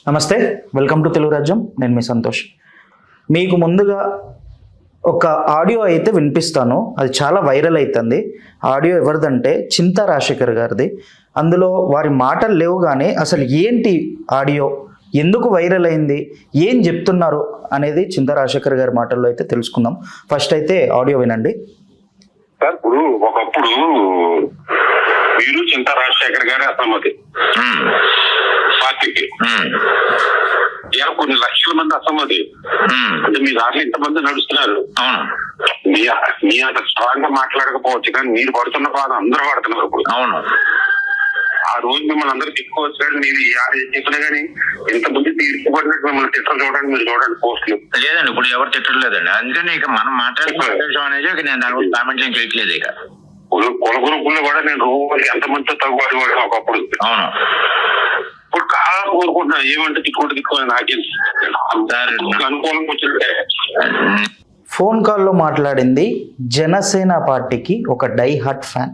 నమస్తే, welcome to Telugu రాజ్యం. నేను మీ సంతోష్. మీకు ముందుగా ఒక ఆడియో అయితే వినిపిస్తాను. అది చాలా వైరల్ అవుతుంది. ఆడియో ఎవరిదంటే చింతా రాజశేఖర్ గారిది. అందులో వారి మాటలు లేవు, కానీ అసలు ఏంటి ఆడియో, ఎందుకు వైరల్ అయింది, ఏం చెప్తున్నారు అనేది చింతా రాజశేఖర్ గారి మాటల్లో అయితే తెలుసుకుందాం. ఫస్ట్ అయితే ఆడియో వినండి. సార్, ఇప్పుడు ఒకప్పుడు మీరు చింతా రాజశేఖర్ గారి అసమ్మతి పార్టీకి ఇలా కొన్ని లక్షల మంది అసమ్మతి అంటే మీ దాంట్లో ఇంతమంది నడుస్తున్నారు. మీ అంత స్ట్రాంగ్ గా మాట్లాడకపోవచ్చు, కానీ మీరు పడుతున్న బాధ అందరూ పడుతున్నారు ఇప్పుడు. అవును, ఆ రోజు మిమ్మల్ని అందరూ తిట్టుకోవచ్చు, మీరు చెప్పినా కానీ ఇంతమంది తీర్చిపడినట్టు మిమ్మల్ని తిట్టలు చూడండి, మీరు చూడండి పోస్టులు. లేదండి, ఇప్పుడు ఎవరు తిట్టలేదండి. అందుకని ఇక మనం మాట్లాడుతున్న అనేది నేను దాని గురించి కామెంట్ ఏం చేయట్లేదు. ఇక కుల గ్రూపుల్లో కూడా నేను రోజు ఎంతమందితో తగ్గుబాటు కూడా ఒకప్పుడు. అవును, ఇప్పుడు కాలం కోరుకుంటున్నా ఏమంటే తిట్టుకోవాలి నాకే అనుకూలంగా వచ్చినట్టే. ఫోన్ కాల్లో మాట్లాడింది జనసేన పార్టీకి ఒక డై హార్ట్ ఫ్యాన్.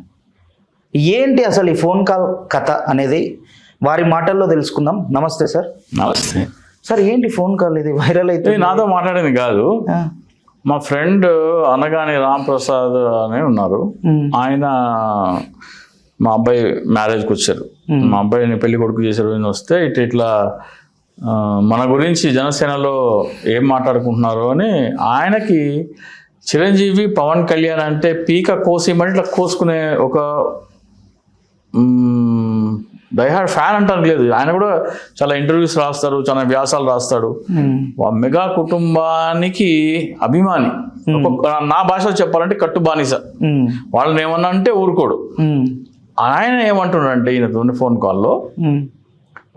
ఏంటి అసలు ఈ ఫోన్ కాల్ కథ అనేది వారి మాటల్లో తెలుసుకుందాం. నమస్తే సార్. నమస్తే సార్, ఏంటి ఫోన్ కాల్ ఇది వైరల్ అయితే? నాతో మాట్లాడింది కాదు, మా ఫ్రెండ్ అనగాని రాంప్రసాద్ అని ఉన్నారు. ఆయన మా అబ్బాయి మ్యారేజ్కి వచ్చారు. మా అబ్బాయిని పెళ్లి కొడుకు చేశారు. ఆయన వస్తే ఇట్లా మన గురించి జనసేనలో ఏం మాట్లాడుకుంటున్నారు అని ఆయనకి చిరంజీవి పవన్ కళ్యాణ్ అంటే పీక కోసేయమని ఇట్లా కోసుకునే ఒక డైహార్డ్ ఫ్యాన్ అంటారు లేదు. ఆయన కూడా చాలా ఇంటర్వ్యూస్ రాస్తారు, చాలా వ్యాసాలు రాస్తాడు. మెగా కుటుంబానికి అభిమాని. నా భాషలో చెప్పాలంటే కట్టు బానిస. వాళ్ళని ఏమన్నా అంటే ఊరుకోడు. ఆయన ఏమంటున్నాడంటే ఈయన ఫోన్ కాల్లో,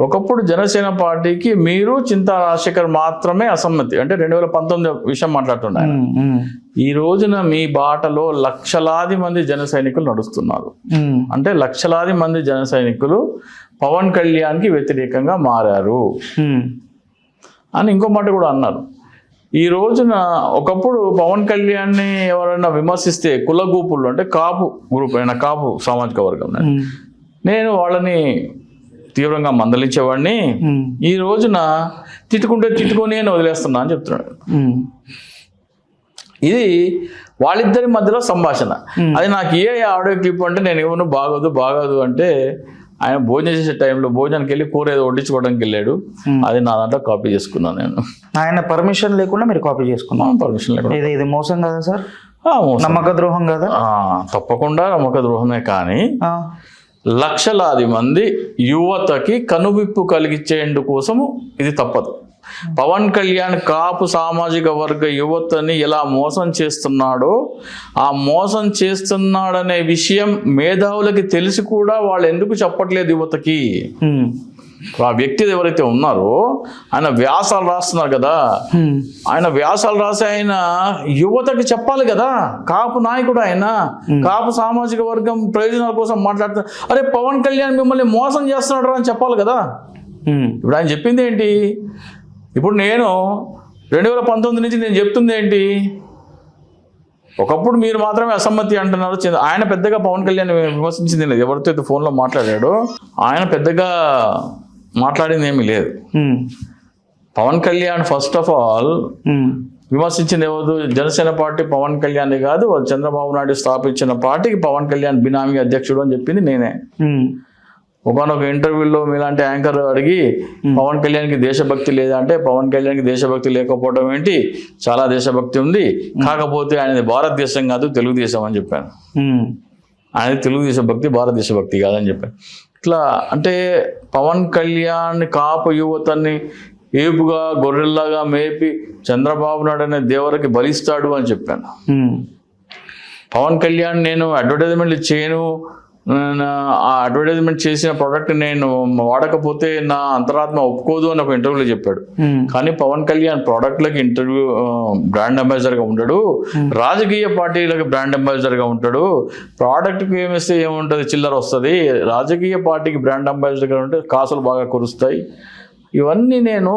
ఒకప్పుడు జనసేన పార్టీకి మీరు చింతా రాజశేఖర్ మాత్రమే అసమ్మతి అంటే 2019 విషయం మాట్లాడుతున్నాడు. ఈ రోజున మీ బాటలో లక్షలాది మంది జన సైనికులు నడుస్తున్నారు. అంటే లక్షలాది మంది జన సైనికులు పవన్ కళ్యాణ్కి వ్యతిరేకంగా మారారు అని ఇంకో మాట కూడా అన్నారు. ఈ రోజున ఒకప్పుడు పవన్ కళ్యాణ్ని ఎవరైనా విమర్శిస్తే కులగూపులు అంటే కాపు గ్రూప్ అయినా కాపు సామాజిక వర్గం, నేను వాళ్ళని తీవ్రంగా మందలించేవాడిని. ఈ రోజున తిట్టుకొని అని వదిలేస్తున్నా అని చెప్తున్నాడు. ఇది వాళ్ళిద్దరి మధ్యలో సంభాషణ. అది నాకు ఆడియో క్లిప్ అంటే నేను ఏమన్నా బాగోదు అంటే ఆయన భోజనం చేసే టైంలో భోజనానికి వెళ్ళి కూర ఏదో వడ్డించుకోవడానికి వెళ్ళాడు. అది నా దాంట్లో కాపీ చేసుకున్నాను నేను. ఆయన పర్మిషన్ లేకుండా మీరు కాపీ చేసుకున్నాను? పర్మిషన్ లేకుండా. ఇది మోసం కదా సార్? నమ్మక ద్రోహం కదా? తప్పకుండా నమ్మక ద్రోహమే. కానీ లక్షలాది మంది యువతకి కనువిప్పు కలిగించేందుకు కోసము ఇది తప్పదు. పవన్ కళ్యాణ్ కాపు సామాజిక వర్గ యువతని ఎలా మోసం చేస్తున్నాడో, ఆ మోసం చేస్తున్నాడనే విషయం మేధావులకి తెలిసి కూడా వాళ్ళు ఎందుకు చెప్పట్లేదు యువతకి? ఆ వ్యక్తి ఎవరైతే ఉన్నారో ఆయన వ్యాసాలు రాస్తున్నారు కదా, ఆయన వ్యాసాలు రాసి ఆయన యువతకి చెప్పాలి కదా. కాపు నాయకుడు ఆయన, కాపు సామాజిక వర్గం ప్రయోజనాల కోసం మాట్లాడుతున్నారు. అరే పవన్ కళ్యాణ్ మిమ్మల్ని మోసం చేస్తున్నాడు అని చెప్పాలి కదా. ఇప్పుడు ఆయన చెప్పింది ఏంటి? ఇప్పుడు నేను 2019 నుంచి నేను చెప్తుంది ఏంటి? ఒకప్పుడు మీరు మాత్రమే అసమ్మతి అంటున్నారు. ఆయన పెద్దగా పవన్ కళ్యాణ్ విమర్శించింది లేదు. ఎవరితో అయితే ఫోన్లో మాట్లాడాడో ఆయన పెద్దగా మాట్లాడింది ఏమీ లేదు. Pawan Kalyan first of all విమర్శించింది ఎవరు? జనసేన పార్టీ పవన్ కళ్యాణ్ కాదు, చంద్రబాబు నాయుడు స్థాపించిన పార్టీకి పవన్ కళ్యాణ్ బినామీ అధ్యక్షుడు అని చెప్పింది నేనే. ఒకనొక ఇంటర్వ్యూలో మీలాంటి యాంకర్ అడిగి పవన్ కళ్యాణ్కి దేశభక్తి లేదా అంటే, పవన్ కళ్యాణ్కి దేశభక్తి లేకపోవడం ఏంటి, చాలా దేశభక్తి ఉంది, కాకపోతే ఆయనది భారతదేశం కాదు తెలుగుదేశం అని చెప్పాను. ఆయన తెలుగుదేశ భక్తి భారతదేశ భక్తి కాదని చెప్పాను. ఇట్లా అంటే పవన్ కళ్యాణ్ కాపు యువతని ఏపుగా గొర్రెల్లాగా మేపి చంద్రబాబు నాయుడు అనే దేవరకి బలిస్తాడు అని చెప్పాను. పవన్ కళ్యాణ్ నేను అడ్వర్టైజ్మెంట్లు చేయను, ఆ అడ్వర్టైజ్మెంట్ చేసిన ప్రోడక్ట్ నేను వాడకపోతే నా అంతరాత్మ ఒప్పుకోదు అని ఒక ఇంటర్వ్యూలో చెప్పాడు. కానీ పవన్ కళ్యాణ్ ప్రోడక్ట్లకి బ్రాండ్ అంబాసిడర్గా ఉంటాడు, రాజకీయ పార్టీలకు బ్రాండ్ అంబాసిడర్గా ఉంటాడు. ప్రోడక్ట్కి ఏమిస్తే ఏముంటుంది, చిల్లర వస్తుంది. రాజకీయ పార్టీకి బ్రాండ్ అంబాసిడర్గా ఉంటే కాసులు బాగా కురుస్తాయి. ఇవన్నీ నేను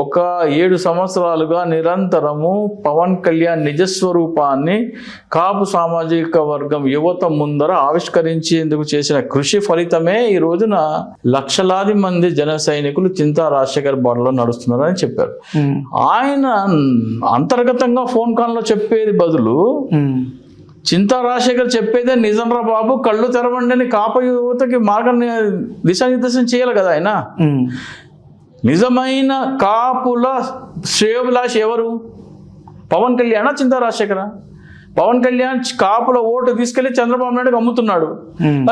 ఒక 7 సంవత్సరాలుగా నిరంతరము పవన్ కళ్యాణ్ నిజస్వరూపాన్ని కాపు సామాజిక వర్గం యువత ముందర ఆవిష్కరించేందుకు చేసిన కృషి ఫలితమే ఈ రోజున లక్షలాది మంది జన సైనికులు చింతా రాజశేఖర్ బాటలో నడుస్తున్నారని చెప్పారు. ఆయన అంతర్గతంగా ఫోన్ కాల్లో చెప్పేది బదులు చింతా రాజశేఖర్ చెప్పేదే నిజంరా బాబు, కళ్ళు తెరవండి అని కాపు యువతకి మార్గాన్ని దిశానిర్దేశం చేయాలి కదా ఆయన. నిజమైన కాపుల శ్రేయోభిలాష్ ఎవరు? పవన్ కళ్యాణ్ చింతా రాజశేఖర? పవన్ కళ్యాణ్ కాపుల ఓటు తీసుకెళ్లి చంద్రబాబు నాయుడుకి అమ్ముతున్నాడు.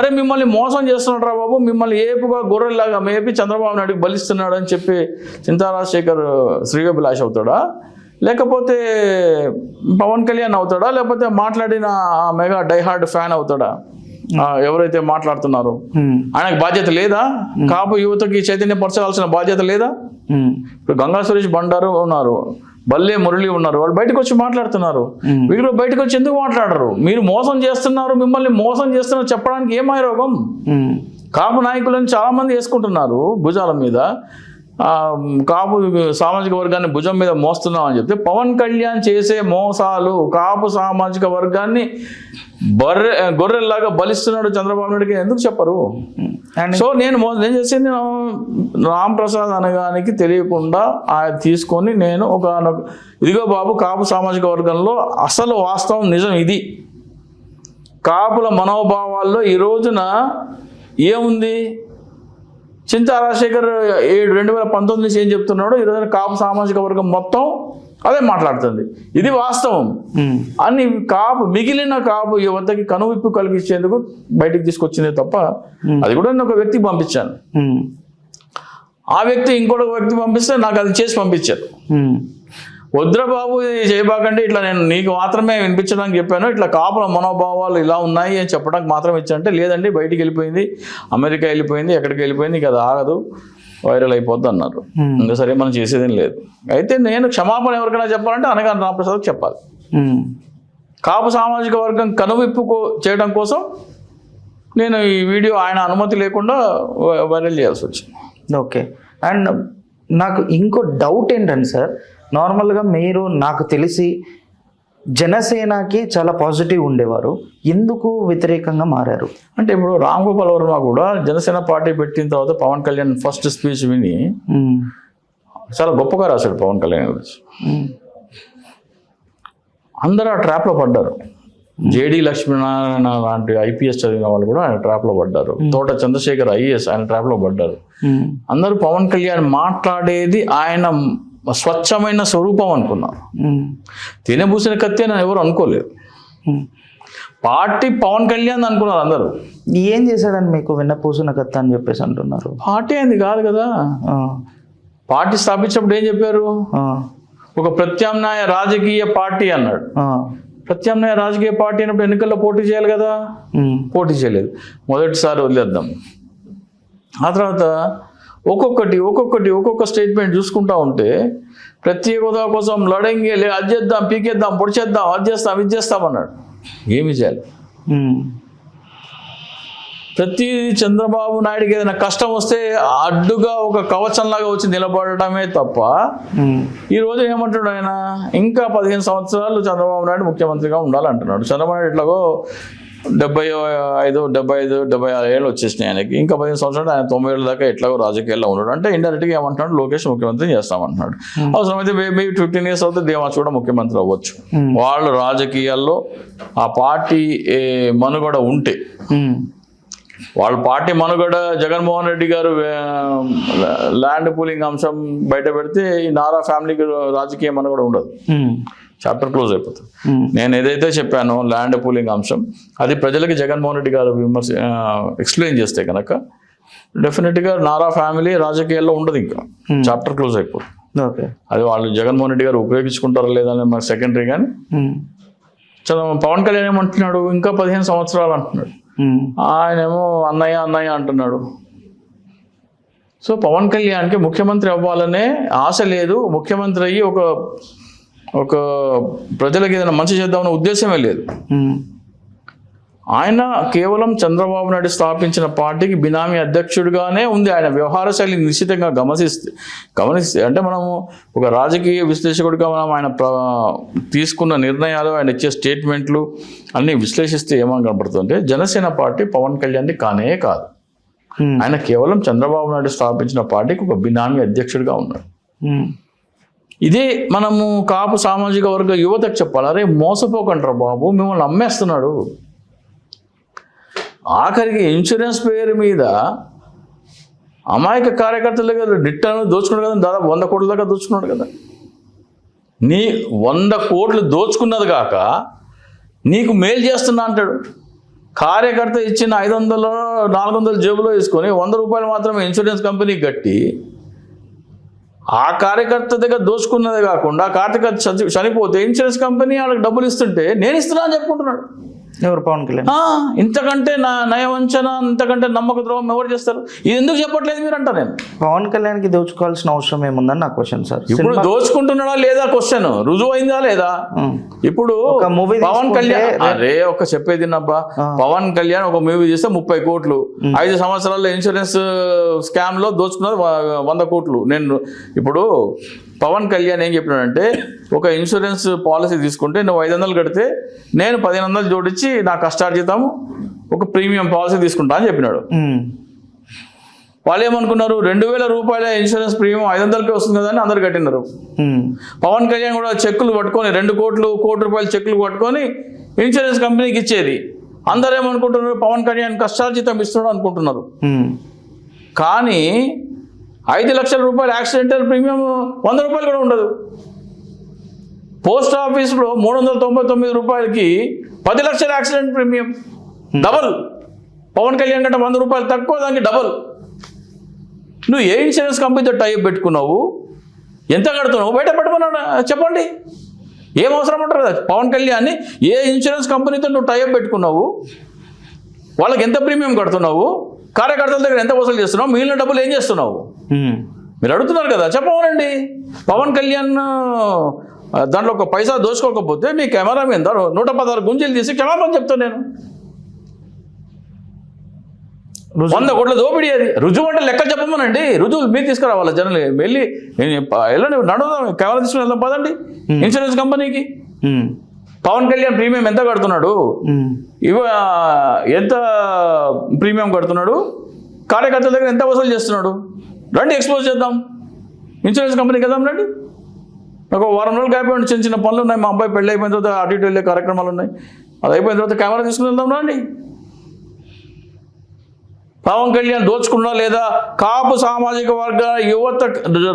అరే మిమ్మల్ని మోసం చేస్తున్నాడు రా బాబు, మిమ్మల్ని ఏపుగా గొర్రెల్లాగా మేపి చంద్రబాబు నాయుడుకి బలిస్తున్నాడు అని చెప్పి చింతా రాజశేఖర్ శ్రేయోభిలాష్ అవుతాడా, లేకపోతే పవన్ కళ్యాణ్ అవుతాడా, లేకపోతే మాట్లాడిన మెగా డైహార్డ్ ఫ్యాన్ అవుతాడా? ఎవరైతే మాట్లాడుతున్నారో ఆయనకు బాధ్యత లేదా? కాపు యువతకి చైతన్యపరచాల్సిన బాధ్యత లేదా? ఇప్పుడు గంగా సురేష్ బండారు ఉన్నారు, బల్లే మురళి ఉన్నారు, వాళ్ళు బయటకు వచ్చి మాట్లాడుతున్నారు. వీళ్ళు బయటకు వచ్చి ఎందుకు మాట్లాడరు? మీరు మోసం చేస్తున్నారు, మిమ్మల్ని మోసం చేస్తున్నారు చెప్పడానికి ఏమై రోగం? కాపు నాయకులను చాలా మంది వేసుకుంటున్నారు భుజాల మీద, కాపు సామాజిక వర్గాన్ని భుజం మీద మోస్తున్నాం అని చెప్తే పవన్ కళ్యాణ్ చేసే మోసాలు కాపు సామాజిక వర్గాన్ని గొర్రెల్లాగా బలిస్తున్నాడు చంద్రబాబు నాయుడికి ఎందుకు చెప్పరు? సో నేను చేసింది రామ్ ప్రసాద్ అనగానికి తెలియకుండా ఆయన తీసుకొని నేను ఇదిగో బాబు, కాపు సామాజిక వర్గంలో అసలు వాస్తవం నిజం ఇది. కాపుల మనోభావాల్లో ఈ రోజున ఏముంది? చింతా రాజశేఖర్ 2019 నుంచి ఏం చెప్తున్నాడో ఈ రోజున కాపు సామాజిక వర్గం మొత్తం అదే మాట్లాడుతుంది. ఇది వాస్తవం అని మిగిలిన కాపు యువతకి కనువిప్పు కలిగించేందుకు బయటికి తీసుకొచ్చిందే తప్ప, అది కూడా నేను ఒక వ్యక్తికి పంపించాను. ఆ వ్యక్తి ఇంకొక వ్యక్తి పంపిస్తే నాకు అది చేసి పంపించారు. వద్రబాబు ఇది చేయబాకండి, ఇట్లా నేను నీకు మాత్రమే వినిపించడానికి చెప్పాను, ఇట్లా కాపుల మనోభావాలు ఇలా ఉన్నాయి అని చెప్పడానికి మాత్రం ఇచ్చానంటే, లేదండి బయటికి వెళ్ళిపోయింది, అమెరికా వెళ్ళిపోయింది, ఎక్కడికి వెళ్ళిపోయింది, ఇక అది ఆగదు, వైరల్ అయిపోద్ది అన్నారు. ఇంకా సరే మనం చేసేదేం లేదు. అయితే నేను క్షమాపణ ఎవరికైనా చెప్పాలంటే అనగాని రామప్రసాద్కి చెప్పాలి. కాపు సామాజిక వర్గం కనువిప్పు చేయడం కోసం నేను ఈ వీడియో ఆయన అనుమతి లేకుండా వైరల్ చేయాల్సి వచ్చింది. ఓకే. అండ్ నాకు ఇంకో డౌట్ ఏంటంటే సార్, నార్మల్గా మీరు నాకు తెలిసి జనసేనకి చాలా పాజిటివ్ ఉండేవారు, ఎందుకు వ్యతిరేకంగా మారారు? అంటే ఇప్పుడు రామ్ గోపాల్ వర్మ కూడా జనసేన పార్టీ పెట్టిన తర్వాత పవన్ కళ్యాణ్ ఫస్ట్ స్పీచ్ విని చాలా గొప్పగా రాశాడు పవన్ కళ్యాణ్ గురించి. అందరూ ఆ ట్రాప్లో పడ్డారు. జేడి లక్ష్మీనారాయణ లాంటి ఐపీఎస్ చదివిన వాళ్ళు కూడా ఆయన ట్రాప్లో పడ్డారు. తోట చంద్రశేఖర్ ఐఏఎస్ ఆయన ట్రాప్లో పడ్డారు. అందరూ పవన్ కళ్యాణ్ మాట్లాడేది ఆయన స్వచ్ఛమైన స్వరూపం అనుకున్నారు. తినబూసిన కత్తి అని ఎవరు అనుకోలేదు. పార్టీ పవన్ కళ్యాణ్ అనుకున్నారు అందరూ. ఏం చేశాడని మీకు విన్నపూసిన కత్తి అని చెప్పేసి అంటున్నారు? పార్టీ అయింది కాదు కదా. పార్టీ స్థాపించినప్పుడు ఏం చెప్పారు? ఒక ప్రత్యామ్నాయ రాజకీయ పార్టీ అన్నాడు. ప్రత్యామ్నాయ రాజకీయ పార్టీ అయినప్పుడు ఎన్నికల్లో పోటీ చేయాలి కదా, పోటీ చేయలేదు. మొదటిసారి వదిలేద్దాం. ఆ తర్వాత ఒక్కొక్క స్టేట్మెంట్ చూసుకుంటా ఉంటే ప్రత్యేక హోదా కోసం లడంగి అది చేద్దాం, పీకేద్దాం, పొడిచేద్దాం, అది చేస్తాం, ఇది చేస్తాం అన్నాడు. ఏమి చేయాలి? ప్రతి చంద్రబాబు నాయుడికి ఏదైనా కష్టం వస్తే అడ్డుగా ఒక కవచంలాగా వచ్చి నిలబడటమే తప్ప ఈరోజు ఏమంటాడు ఆయన, ఇంకా 15 సంవత్సరాలు చంద్రబాబు నాయుడు ముఖ్యమంత్రిగా ఉండాలంటున్నాడు. చంద్రబాబు నాయుడు ఎట్లాగో 76 ఏళ్ళు వచ్చేసినాయి ఆయనకి, ఇంకా 15 సంవత్సరాలు ఆయన 90 ఏళ్ళ దాకా ఎట్లాగో రాజకీయాల్లో ఉన్నాడు. అంటే ఇండైరెక్ట్గా ఏమంటున్నాడు, లోకేష్ ముఖ్యమంత్రి చేస్తామంటున్నాడు. అవసరమైతే మేబీ 15 years అవుతే దేవాస్ కూడా ముఖ్యమంత్రి అవ్వచ్చు. వాళ్ళు రాజకీయాల్లో ఆ పార్టీ మనుగడ ఉంటే, వాళ్ళ పార్టీ మనుగడ జగన్మోహన్ రెడ్డి గారు ల్యాండ్ పూలింగ్ అంశం బయట పెడితే ఈ నారా ఫ్యామిలీకి రాజకీయ మనుగడ ఉండదు, చాప్టర్ క్లోజ్ అయిపోతుంది. నేను ఏదైతే చెప్పానో ల్యాండ్ పూలింగ్ అంశం, అది ప్రజలకి జగన్మోహన్ రెడ్డి గారు ఎక్స్ప్లెయిన్ చేస్తే కనుక డెఫినెట్గా నారా ఫ్యామిలీ రాజకీయాల్లో ఉండదు, ఇంకా చాప్టర్ క్లోజ్ అయిపోతుంది. అది వాళ్ళు జగన్మోహన్ రెడ్డి గారు ఉపయోగించుకుంటారా లేదని మనకు సెకండరీ. కానీ పవన్ కళ్యాణ్ ఏమంటున్నాడు, ఇంకా 15 సంవత్సరాలు అంటున్నాడు. ఆయనేమో అన్నయ్య అంటున్నాడు. సో పవన్ కళ్యాణ్కి ముఖ్యమంత్రి అవ్వాలనే ఆశ లేదు, ముఖ్యమంత్రి అయ్యి ఒక ప్రజలకు ఏదైనా మంచి చేద్దామనే ఉద్దేశమే లేదు. ఆయన కేవలం చంద్రబాబు నాయుడు స్థాపించిన పార్టీకి బినామీ అధ్యక్షుడిగానే ఉంది. ఆయన వ్యవహార శైలి నిశ్చితంగా గమనిస్తే అంటే మనము ఒక రాజకీయ విశ్లేషకుడిగా మనం ఆయన తీసుకున్న నిర్ణయాలు, ఆయన ఇచ్చే స్టేట్మెంట్లు అన్నీ విశ్లేషిస్తే ఏమని కనపడుతుందంటే జనసేన పార్టీ పవన్ కళ్యాణ్ది కానే కాదు. ఆయన కేవలం చంద్రబాబు నాయుడు స్థాపించిన పార్టీకి ఒక బినామీ అధ్యక్షుడిగా ఉన్నాడు. ఇదే మనము కాపు సామాజిక వర్గ యువతకు చెప్పాలి, అరే మోసపోకంటారు బాబు, మిమ్మల్ని అమ్మేస్తున్నాడు. ఆఖరికి ఇన్సూరెన్స్ పేరు మీద అమాయక కార్యకర్తల దగ్గర డిట్టను దోచుకున్నాడు కదా, దాదాపు 100 కోట్ల దాకా దోచుకున్నాడు కదా. నీ 100 కోట్లు దోచుకున్నది కాక నీకు మేలు చేస్తున్నా అంటాడు. కార్యకర్త ఇచ్చిన 500 400 జేబులో వేసుకొని 100 రూపాయలు మాత్రమే ఇన్సూరెన్స్ కంపెనీకి కట్టి ఆ కార్యకర్త దగ్గర దోచుకున్నదే కాకుండా కార్యకర్త చనిపోతే ఇన్సూరెన్స్ కంపెనీ వాళ్ళకి డబ్బులు ఇస్తుంటే నేను ఇస్తున్నా అని చెప్పుకుంటున్నాడు. ఎవరు? పవన్ కళ్యాణ్. ఇంతకంటే నయవంచన, ఇంతకంటే నమ్మక ద్రోహం ఎవరు చేస్తారు? ఇది ఎందుకు చెప్పట్లేదు మీరు అంట. నేను పవన్ కళ్యాణ్కి దోచుకోవాల్సిన అవసరం ఏముందని నా క్వశ్చన్ సార్. ఇప్పుడు దోచుకుంటున్నాడా లేదా క్వశ్చన్ రుజువు అయిందా లేదా? ఇప్పుడు పవన్ కళ్యాణ్ ఒక చెప్పేది నబ్బా, పవన్ కళ్యాణ్ ఒక మూవీ చేస్తే 30 కోట్లు, 5 సంవత్సరాల్లో ఇన్సూరెన్స్ స్కామ్ లో దోచుకున్నది 100 కోట్లు. నేను ఇప్పుడు పవన్ కళ్యాణ్ ఏం చెప్పినాడంటే, ఒక ఇన్సూరెన్స్ పాలసీ తీసుకుంటే నువ్వు 500 కడితే నేను 1500 జోడించి నా కష్టార్జితం ఒక ప్రీమియం పాలసీ తీసుకుంటా అని చెప్పినాడు. వాళ్ళు ఏమనుకున్నారు, 2000 రూపాయల ఇన్సూరెన్స్ ప్రీమియం 500కే వస్తుంది కదా అని అందరు కట్టినారు. పవన్ కళ్యాణ్ కూడా చెక్కులు పట్టుకొని 2 కోట్లు, కోటి రూపాయల చెక్కులు పట్టుకొని ఇన్సూరెన్స్ కంపెనీకి ఇచ్చేది. అందరూ ఏమనుకుంటున్నారు, పవన్ కళ్యాణ్ కష్టార్జితం ఇస్తున్నాడు అనుకుంటున్నారు. కానీ 5 లక్షల రూపాయల యాక్సిడెంటల్ ప్రీమియం 100 రూపాయలు కూడా ఉండదు. పోస్ట్ ఆఫీస్లో 399 రూపాయలకి 10 లక్షల accident premium, double. Pawan Kalyan కంటే 100 రూపాయలు తక్కువ, దానికి డబల్. నువ్వు ఏ ఇన్సూరెన్స్ కంపెనీతో టైప్ పెట్టుకున్నావు, ఎంత కడుతున్నావు, బయట పెట్టమన్నాడు చెప్పండి. ఏం అవసరం అంటారు కదా పవన్ కళ్యాణ్ని? ఏ ఇన్సూరెన్స్ కంపెనీతో నువ్వు టైప్ పెట్టుకున్నావు, వాళ్ళకి ఎంత ప్రీమియం కడుతున్నావు, కార్యకర్తల దగ్గర ఎంత వసూలు చేస్తున్నావు, మిగిలిన డబ్బులు ఏం చేస్తున్నావు మీరు అడుగుతున్నారు కదా, చెప్పమనండి. పవన్ కళ్యాణ్ దాంట్లో ఒక పైసా దోచుకోకపోతే మీ కెమెరా మీద 116 గుంజీలు తీసి క్షమాపణ చెప్తాను నేను. 100 కోట్ల దోపిడీ అది. రుజువు అంటే లెక్క చెప్పమనండి. రుజువులు మీరు తీసుకురావాలి. జనాలు వెళ్ళి వెళ్ళండి, నడుదాం, కెమెరా తీసుకుని వెళ్దాం పదండి ఇన్సూరెన్స్ కంపెనీకి. పవన్ కళ్యాణ్ ప్రీమియం ఎంత కడుతున్నాడు, ఎంత ప్రీమియం కడుతున్నాడు, కార్యకర్తల దగ్గర ఎంత వసూలు చేస్తున్నాడు, రండి ఎక్స్పోజ్ చేద్దాం, ఇన్సూరెన్స్ కంపెనీకి వెళ్దాం రండి. ఒక 1 వారం రోజులు అయిపోయింది, చిన్న చిన్న పనులు ఉన్నాయి, మా అబ్బాయి పెళ్ళి అయిపోయిన తర్వాత అటు ఇటు వెళ్ళే కార్యక్రమాలు ఉన్నాయి, అది అయిపోయిన తర్వాత కెమెరా తీసుకుని వెళ్దాం రండి. పవన్ కళ్యాణ్ దోచుకున్నా లేదా? కాపు సామాజిక వర్గ యువత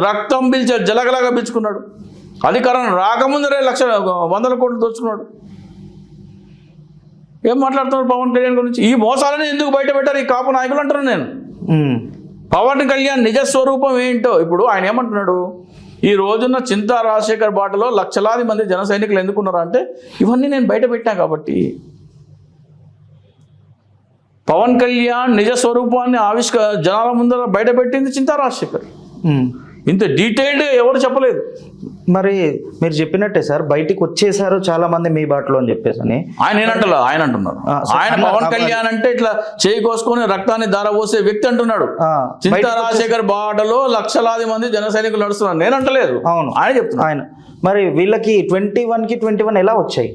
రక్తం పీల్చే జలగలాగా పీల్చుకున్నాడు. అధికారం రాకముందరే 100 కోట్లు దోచుకున్నాడు. ఏం మాట్లాడుతున్నాడు పవన్ కళ్యాణ్ గురించి? ఈ మోసాలని ఎందుకు బయట పెట్టారు ఈ కాపు నాయకులు అంటారు నేను. పవన్ కళ్యాణ్ నిజ స్వరూపం ఏంటో ఇప్పుడు ఆయన ఏమంటున్నాడు, ఈ రోజున చింతా రాజశేఖర్ బాటలో లక్షలాది మంది జన సైనికులు ఎందుకున్నారు అంటే, ఇవన్నీ నేను బయట పెట్టా కాబట్టి. పవన్ కళ్యాణ్ నిజ స్వరూపాన్ని జనాల ముందర బయట పెట్టింది చింతా రాజశేఖర్. ఇంత డీటెయిల్డ్గా ఎవరు చెప్పలేదు. మరి మీరు చెప్పినట్టే సార్, బయటికి వచ్చేసారు చాలా మంది మీ బాటలో అని చెప్పేసి అని ఆయన ఏనంటలా, ఆయన అంటున్నారు. ఆయన పవన్ కళ్యాణ్ అంటే ఇట్లా చేయి కోసుకొని రక్తాన్ని ధారపోసే వ్యక్తి అంటున్నాడు. చింతా రాజశేఖర్ బాటలో లక్షలాది మంది జన సైనికులు నడుస్తున్నారు, నేను అంటలేదు. అవును, ఆయన చెప్తున్నారు. ఆయన మరి వీళ్ళకి 21 ఎలా వచ్చాయి?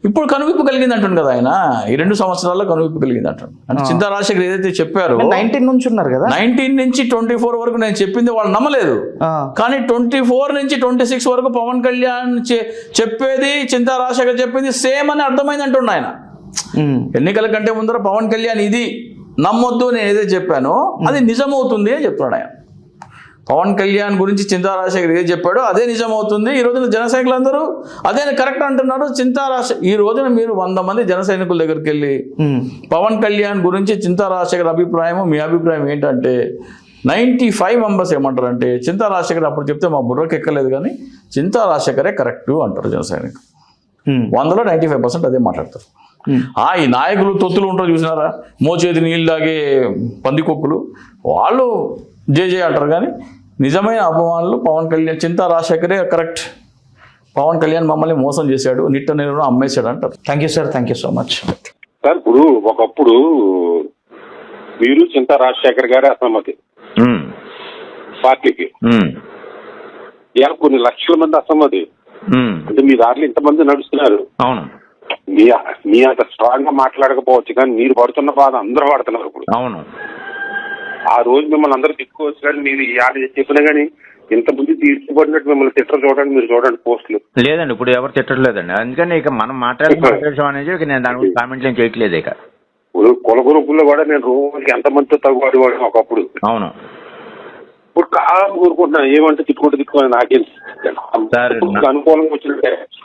ఇప్పుడు కనువిప్పు కలిగింది అంటుంది కదా ఆయన. ఈ 2 సంవత్సరాల్లో కనువిప్పు కలిగింది అంటాడు. అంటే చింతా రాజశేఖర్ ఏదైతే చెప్పారో 19 నుంచి ఉన్నారు కదా, 19 నుంచి 24 వరకు నేను చెప్పింది వాళ్ళు నమ్మలేదు. కానీ 24 నుంచి 26 వరకు పవన్ కళ్యాణ్ చెప్పేది, చింతా రాజశేఖర్ చెప్పింది సేమ్ అని అర్థమైంది అంటుండ ఆయన. ఎన్నికల కంటే ముందర పవన్ కళ్యాణ్ ఇది నమ్మొద్దు, నేను ఏదైతే చెప్పానో అది నిజమవుతుంది అని చెప్తున్నాడు ఆయన. పవన్ కళ్యాణ్ గురించి చింతా రాజశేఖర్ ఏది చెప్పాడో అదే నిజమవుతుంది. ఈ రోజున జన సైనికులందరూ అదే కరెక్ట్ అంటున్నారు. చింతా రాజశేఖర్ ఈ రోజున మీరు 100 మంది జన సైనికుల దగ్గరికి వెళ్ళి పవన్ కళ్యాణ్ గురించి చింతా రాజశేఖర్ అభిప్రాయం, మీ అభిప్రాయం ఏంటంటే 95 మెంబర్స్ ఏమంటారంటే, చింతా రాజశేఖర్ అప్పుడు చెప్తే మా బుర్రకి ఎక్కలేదు కానీ చింతా రాజశేఖరే కరెక్ట్ అంటారు జన సైనికులు. 100లో 95% అదే మాట్లాడతారు. ఈ నాయకులు తొత్తులు ఉంటారు చూసినారా, మోచేతి నీళ్ళు తాగే పందికొక్కులు, వాళ్ళు జే అంటారు. కానీ నిజమైన అభిమానులు పవన్ కళ్యాణ్, చింతా రాజశేఖరే కరెక్ట్, పవన్ కళ్యాణ్ మమ్మల్ని మోసం చేశాడు, నిట్ట నీరు అమ్మేశాడు అంటారు. Thank you sir, thank you so much. Sir ఇప్పుడు ఒకప్పుడు మీరు చింతా రాజశేఖర్ గారి అసమ్మతి ఉమ్, పార్టీకి, ఉమ్, ఇవాళ కొన్ని లక్షల మంది అసమ్మతి. ఉమ్, అంటే మీ దారిలో ఇంతమంది నడుస్తున్నారు. అవును మీ అంత స్ట్రాంగ్ గా మాట్లాడకపోవచ్చు కానీ మీరు పడుతున్న బాధ అందరూ పడుతున్నారు ఇప్పుడు. అవును. ఆ రోజు మిమ్మల్ని అందరూ తిట్టుకోవచ్చు కానీ మీరు చెప్పినా కానీ ఇంతమంది తీర్చిపడినట్టు మిమ్మల్ని తిట్టరు. చూడండి, మీరు చూడండి పోస్టులు. లేదండి, ఇప్పుడు ఎవరు తిట్టట్లేదండి. అందుకని ఇక మనం మాట్లాడుతున్న విషయం అనేది ఇక నేను దాని గురించి కామెంట్లు ఏం చేయట్లేదు ఇక. ఇప్పుడు కుల గ్రూపుల్లో కూడా నేను రోజుకి ఎంతమందితో తగ్గుబాటు ఒకప్పుడు. అవును. ఇప్పుడు కాలం కోరుకుంటున్నాను ఏమంటే తిట్టుకుంటే తిట్టుకోని నాకేం సార్, అనుకూలంగా వచ్చినట్టే.